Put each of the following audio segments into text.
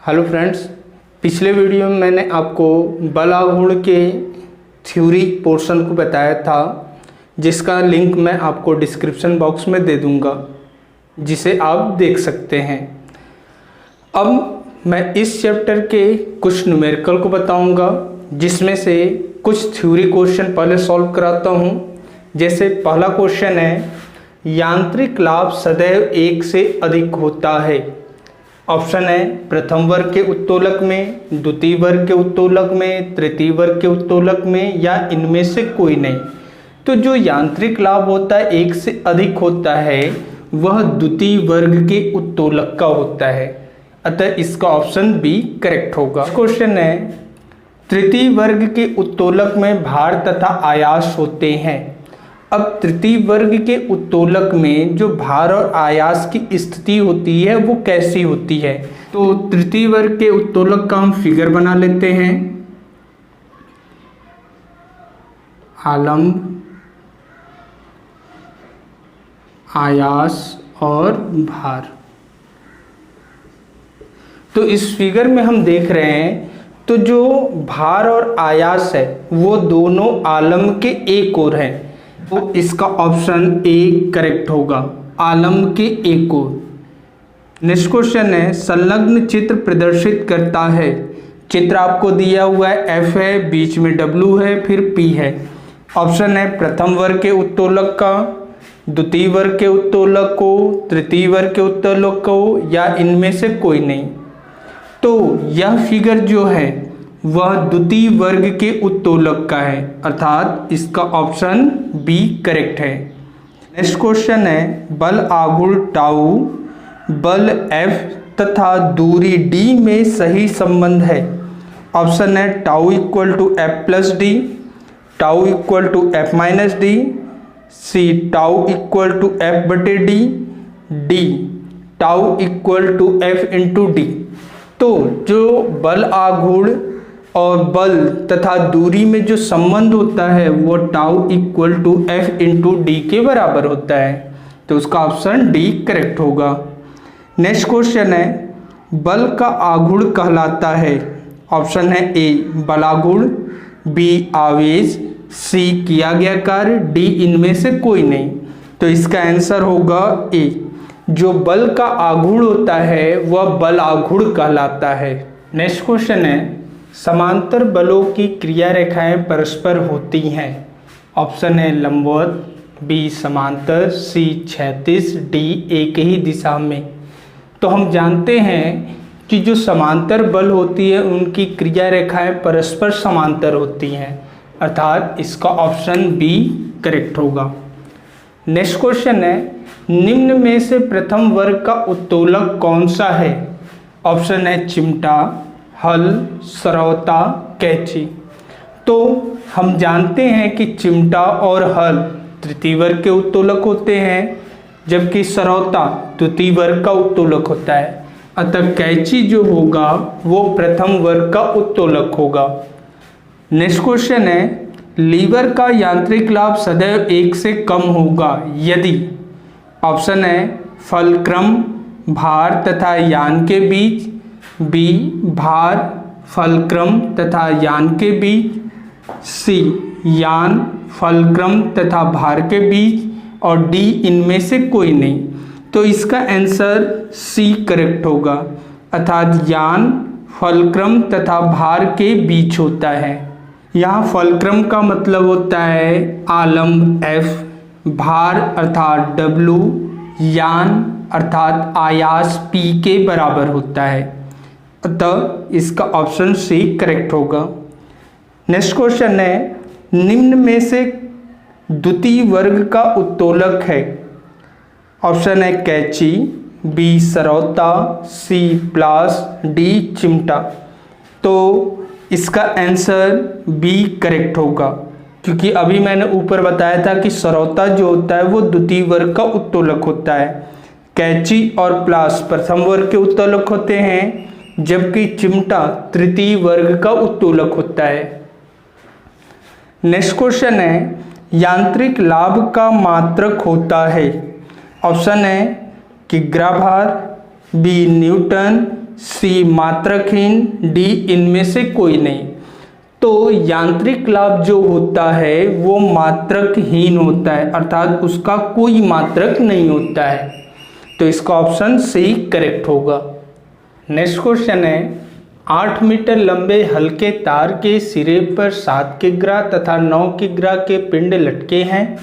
Hello friends, पिछले video में मैंने आपको बल आघूर्ण के थ्योरी पोर्शन को बताया था, जिसका लिंक मैं आपको डिस्क्रिप्शन बॉक्स में दे दूंगा, जिसे आप देख सकते हैं। अब मैं इस चैप्टर के कुछ न्यूमेरिकल को बताऊंगा, जिसमें से कुछ थ्योरी क्वेश्चन पहले सॉल्व कराता हूं। जैसे पहला क्वेश्चन है, यांत्रिक लाभ सदैव 1 से अधिक होता है। ऑप्शन है प्रथम वर्ग के उत्तोलक में, द्वितीय वर्ग के उत्तोलक में, तृतीय वर्ग के उत्तोलक में, या इनमें से कोई नहीं। तो जो यांत्रिक लाभ होता है 1 से अधिक होता है, वह द्वितीय वर्ग के उत्तोलक का होता है। अतः इसका ऑप्शन बी करेक्ट होगा। क्वेश्चन है, तृतीय वर्ग के उत्तोलक में भार तथा आयास होते हैं। अब तृतीय वर्ग के उत्तोलक में जो भार और आयास की स्थिति होती है वो कैसी होती है? तो तृतीय वर्ग के उत्तोलक का हम फिगर बना लेते हैं। आलम्ब, आयास और भार। तो इस फिगर में हम देख रहे हैं, तो जो भार और आयास है वो दोनों आलम्ब के एक ओर है, तो इसका ऑप्शन ए करेक्ट होगा, आलम्ब के एक ओर। नेक्स्ट क्वेश्चन है, संलग्न चित्र प्रदर्शित करता है। चित्र आपको दिया हुआ है, एफ है, बीच में डब्ल्यू है, फिर पी है। ऑप्शन है प्रथम वर्ग के उत्तोलक का, द्वितीय वर्ग के उत्तोलक को, तृतीय वर्ग के उत्तोलक को, या इनमें से कोई नहीं। तो यह फिगर जो है वह द्वितीय वर्ग के उत्तोलक का है, अर्थात इसका ऑप्शन बी करेक्ट है। नेक्स्ट क्वेश्चन है, बल आघूर्ण टाउ, बल एफ तथा दूरी डी में सही संबंध है। ऑप्शन है tau equal to F plus D, tau equal to F minus D, C tau equal to F बटे D, D tau equal to F into D. तो जो बल आघूर्ण और बल तथा दूरी में जो संबंध होता है वो tau equal to F into D के बराबर होता है, तो उसका ऑप्शन डी करेक्ट होगा। नेक्स्ट क्वेश्चन है, बल का आघूर्ण कहलाता है। ऑप्शन है ए बलाघूर्ण, बी आवेश, सी किया गया कार्य, डी इनमें से कोई नहीं। तो इसका आंसर होगा ए, जो बल का आघूर्ण होता है वह बल आघूर्ण कहलाता है। नेक्स्ट क्वेश्चन है, समांतर बलों की क्रिया रेखाएं परस्पर होती हैं। ऑप्शन है लंबवत, बी समांतर, सी क्षैतिज, डी एक ही दिशा में। तो हम जानते हैं कि जो समांतर बल होती है उनकी क्रिया रेखाएं परस्पर समांतर होती हैं, अर्थात इसका ऑप्शन बी करेक्ट होगा। नेक्स्ट क्वेश्चन है, निम्न में से प्रथम वर्ग का उत्तोलक कौन सा है? ऑप्शन है चिमटा, हल, सरौता, कैंची। तो हम जानते हैं कि चिमटा और हल तृतीय वर्ग के उत्तोलक होते हैं, जबकि सरौता द्वितीय वर्ग का उत्तोलक होता है। अतः कैंची जो होगा वो प्रथम वर्ग का उत्तोलक होगा। नेक्स्ट क्वेश्चन है, लीवर का यांत्रिक लाभ सदैव 1 से कम होगा यदि। ऑप्शन है फलक्रम, भार तथा यान के बीच, बी भार, फलक्रम तथा यान के बीच, सी यान, फलक्रम तथा भार के बीच, और डी इनमें से कोई नहीं। तो इसका आंसर सी करेक्ट होगा, अर्थात यान, फलक्रम तथा भार के बीच होता है। यहाँ फलक्रम का मतलब होता है आलम्ब एफ, भार अर्थात डब्लू, यान अर्थात आयास पी के बराबर होता है। अतः इसका ऑप्शन सी करेक्ट होगा। नेक्स्ट क्वेश्चन है, निम्न में से द्वितीय वर्ग का उत्तोलक है। ऑप्शन है कैंची, बी सरौता, सी प्लास, डी चिमटा। तो इसका आंसर बी करेक्ट होगा, क्योंकि अभी मैंने ऊपर बताया था कि सरौता जो होता है वो द्वितीय वर्ग का उत्तोलक होता है, कैंची और प्लास प्रथम वर्ग के उत्तोलक होते हैं, जबकि चिमटा तृतीय वर्ग का उत्तोलक होता है। नेक्स्ट क्वेश्चन है, यांत्रिक लाभ का मात्रक होता है। ऑप्शन है किग्रा भार, बी न्यूटन, सी मात्रकहीन, डी इनमें से कोई नहीं। तो यांत्रिक लाभ जो होता है वो मात्रकहीन होता है, अर्थात उसका कोई मात्रक नहीं होता है। तो इसका ऑप्शन सी करेक्ट होगा। नेक्स्ट क्वेश्चन है 8 मीटर लंबे हल्के तार के सिरे पर 7 किग्रा तथा 9 किग्रा के पिंड लटके हैं।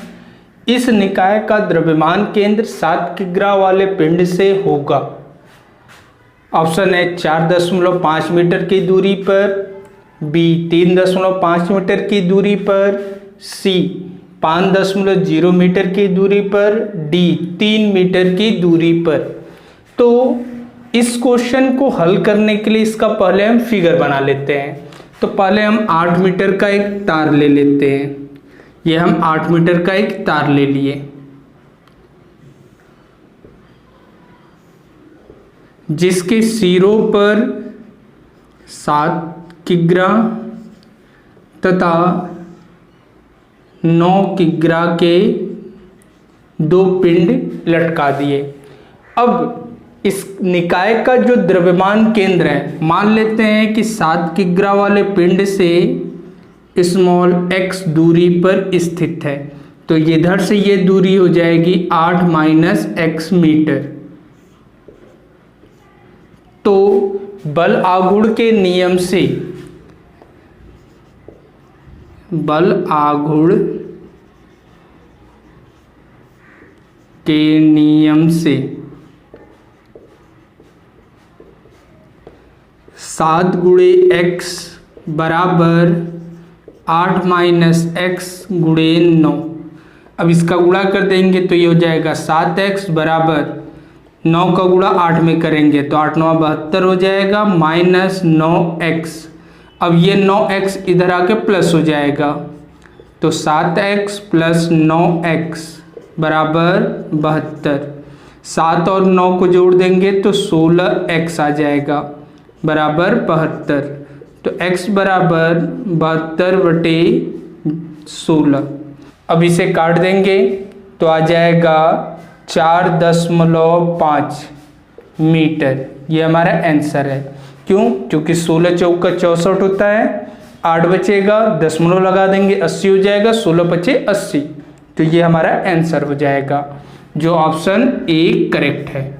इस निकाय का द्रव्यमान केंद्र 7 किग्रा वाले पिंड से होगा। ऑप्शन है 4.5 मीटर की दूरी पर, बी 3.5 मीटर की दूरी पर, सी 5.0 मीटर की दूरी पर, डी 3 मीटर की दूरी पर। तो इस क्वेश्चन को हल करने के लिए इसका पहले हम फिगर बना लेते हैं। तो पहले हम 8 मीटर का एक तार ले लेते हैं। ये हम 8 मीटर का एक तार ले लिए, जिसके सिरों पर 7 किग्रा तथा 9 किग्रा के 2 पिंड लटका दिए। अब इस निकाय का जो द्रव्यमान केंद्र है, मान लेते हैं कि 7 किग्रा वाले पिंड से स्मॉल x दूरी पर स्थित है। तो इधर से ये दूरी हो जाएगी 8 माइनस x मीटर। तो बल आघूर्ण के नियम से, बल आघूर्ण के नियम से 7 गुणे x बराबर 8 माइनस x गुणे 9। अब इसका गुणा कर देंगे तो ये हो जाएगा 7x बराबर 9 का गुणा 8 में करेंगे तो 8 9 72 हो जाएगा, माइनस 9x। अब ये 9x इधर आके प्लस हो जाएगा, तो 7x प्लस 9x बराबर 72। 7 और 9 को जोड़ देंगे तो 16x आ जाएगा बराबर 72। तो x बराबर 72/16। अब इसे काट देंगे तो आ जाएगा 4.5 मीटर। ये हमारा आंसर है। क्यों? क्योंकि 16 चौका 64 होता है, 8 बचेगा, दशमलव लगा देंगे 80 हो जाएगा, 16 बचे 80। तो ये हमारा आंसर हो जाएगा, जो ऑप्शन ए करेक्ट है।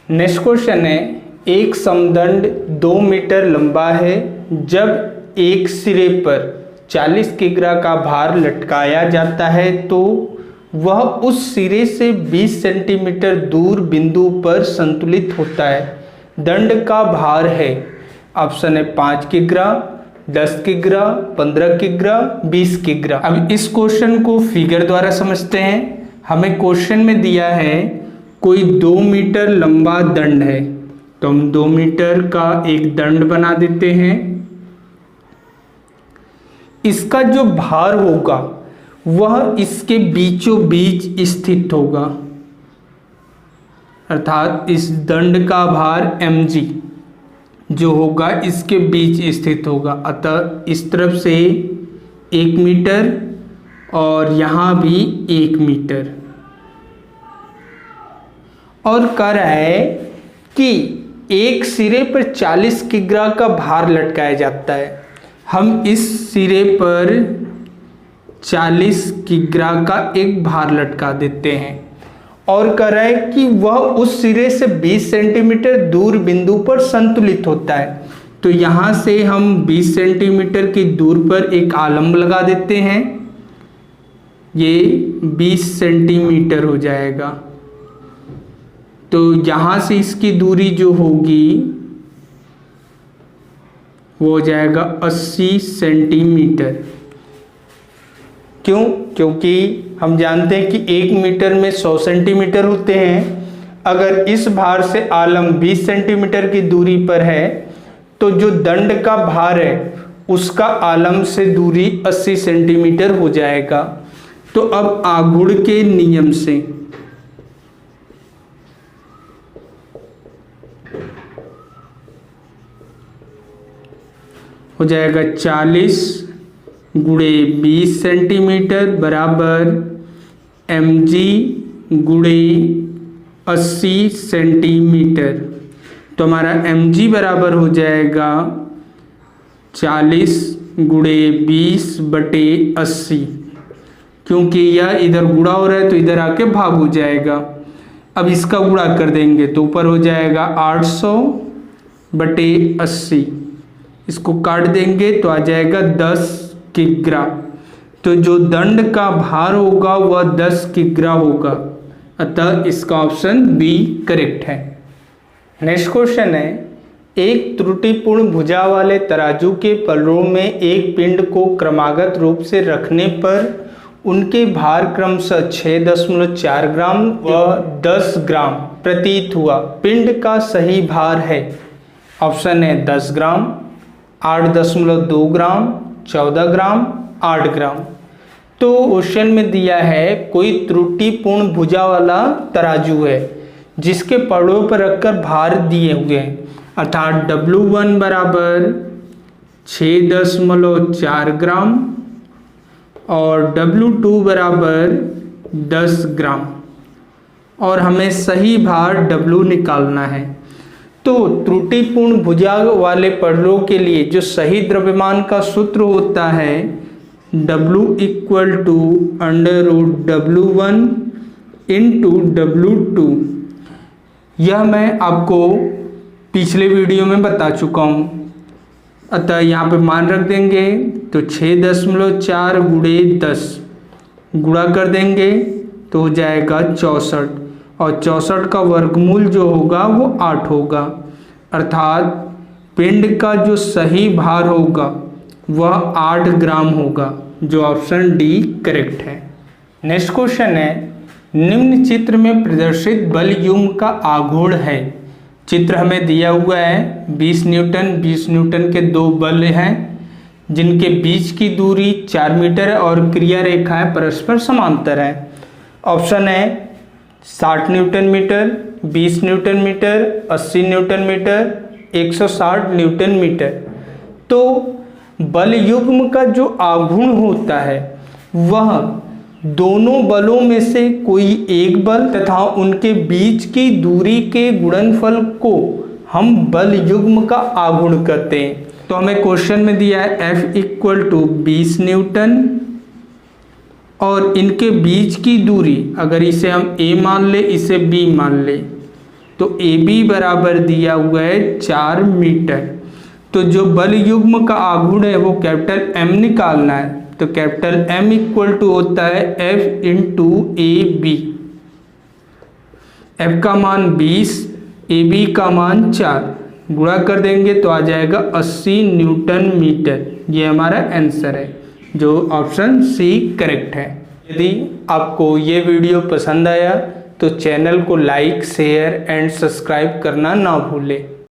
नेक्स्ट क्वेश्चन है एक समदंड 2 मीटर लंबा है। जब एक सिरे पर 40 किग्रा का भार लटकाया जाता है तो वह उस सिरे से 20 सेंटीमीटर दूर बिंदु पर संतुलित होता है। दंड का भार है, ऑप्शन है 5 किग्रा, 10 किग्रा, 15 किग्रा, 20 किग्रा। अब इस क्वेश्चन को फिगर द्वारा समझते हैं। हमें क्वेश्चन में दिया है कोई 2 मीटर लंबा दंड है, तो हम 2 मीटर का एक दंड बना देते हैं। इसका जो भार होगा वह इसके बीचों बीच स्थित होगा, अर्थात इस दंड का भार mg जो होगा इसके बीच स्थित होगा। अतः इस तरफ से 1 मीटर और यहाँ भी 1 मीटर। और कह रहा है कि एक सिरे पर 40 किग्रा का भार लटकाया जाता है। हम इस सिरे पर 40 किग्रा का एक भार लटका देते हैं और कह रहा है कि वह उस सिरे से 20 सेंटीमीटर दूर बिंदु पर संतुलित होता है। तो यहाँ से हम 20 सेंटीमीटर की दूर पर एक आलम्ब लगा देते हैं, ये 20 सेंटीमीटर हो जाएगा। तो यहाँ से इसकी दूरी जो होगी वो हो जाएगा 80 सेंटीमीटर। क्यों? क्योंकि हम जानते हैं कि 1 मीटर में 100 सेंटीमीटर होते हैं। अगर इस भार से आलम 20 सेंटीमीटर की दूरी पर है तो जो दंड का भार है उसका आलम से दूरी 80 सेंटीमीटर हो जाएगा। तो अब आघूर्ण के नियम से हो जाएगा 40 गुणे 20 सेंटीमीटर बराबर mg गुणे 80 सेंटीमीटर। तो हमारा mg बराबर हो जाएगा 40 गुणे 20/80, क्योंकि यह इधर गुणा हो रहा है तो इधर आके भाग हो जाएगा। अब इसका गुणा कर देंगे तो ऊपर हो जाएगा 800/80, इसको काट देंगे तो आ जाएगा 10 किग्रा। तो जो दंड का भार होगा वह 10 किग्रा होगा, अतः इसका ऑप्शन बी करेक्ट है। नेक्स्ट क्वेश्चन है, एक त्रुटिपूर्ण भुजा वाले तराजू के पल्लों में एक पिंड को क्रमागत रूप से रखने पर उनके भार क्रमशः 6.4 ग्राम व 10 ग्राम प्रतीत हुआ। पिंड का सही भार है। ऑप्शन है 10 ग्राम, 8.2 ग्राम, 14 ग्राम, 8 ग्राम। तो क्वेश्चन में दिया है कोई त्रुटिपूर्ण भुजा वाला तराजू है जिसके पड़ों पर रखकर भार दिए हुए हैं, अर्थात W1 बराबर 6.4 ग्राम और W2 बराबर 10 ग्राम, और हमें सही भार W निकालना है। तो त्रुटिपूर्ण भुजा वाले पड़ों के लिए जो सही द्रव्यमान का सूत्र होता है W = √W1 × W2, यह मैं आपको पिछले वीडियो में बता चुका हूँ। अतः यहाँ पे मान रख देंगे तो 6.4 गुणे 10 गुणा कर देंगे तो हो जाएगा 64, और 64 का वर्गमूल जो होगा वो 8 होगा, अर्थात पिंड का जो सही भार होगा वह 8 ग्राम होगा, जो ऑप्शन डी करेक्ट है। नेक्स्ट क्वेश्चन है, निम्न चित्र में प्रदर्शित बल युग्म का आघूर्ण है। चित्र हमें दिया हुआ है 20 न्यूटन के दो बल हैं जिनके बीच की दूरी 4 मीटर है और क्रिया रेखाएं परस्पर समांतर है। ऑप्शन है 60 newton metre, 20 newton metre, 80 newton metre, 160 newton metre. तो बल युग्म का जो आघूर्ण होता है वह दोनों बलों में से कोई एक बल तथा उनके बीच की दूरी के गुणनफल को हम बल युग्म का आघूर्ण कहते हैं। तो हमें क्वेश्चन में दिया है F = 20 न्यूटन और इनके बीच की दूरी, अगर इसे हम A मान ले इसे B मान ले, तो AB बराबर दिया हुआ है 4 मीटर। तो जो बल युग्म का आघूर्ण है वो कैपिटल M निकालना है, तो कैपिटल M = होता है F × AB। F का मान 20, AB का मान 4, गुणा कर देंगे तो आ जाएगा 80 न्यूटन मीटर। ये हमारा आंसर है, जो ऑप्शन सी करेक्ट है। यदि आपको ये वीडियो पसंद आया तो चैनल को लाइक, शेयर एंड सब्सक्राइब करना ना भूलें।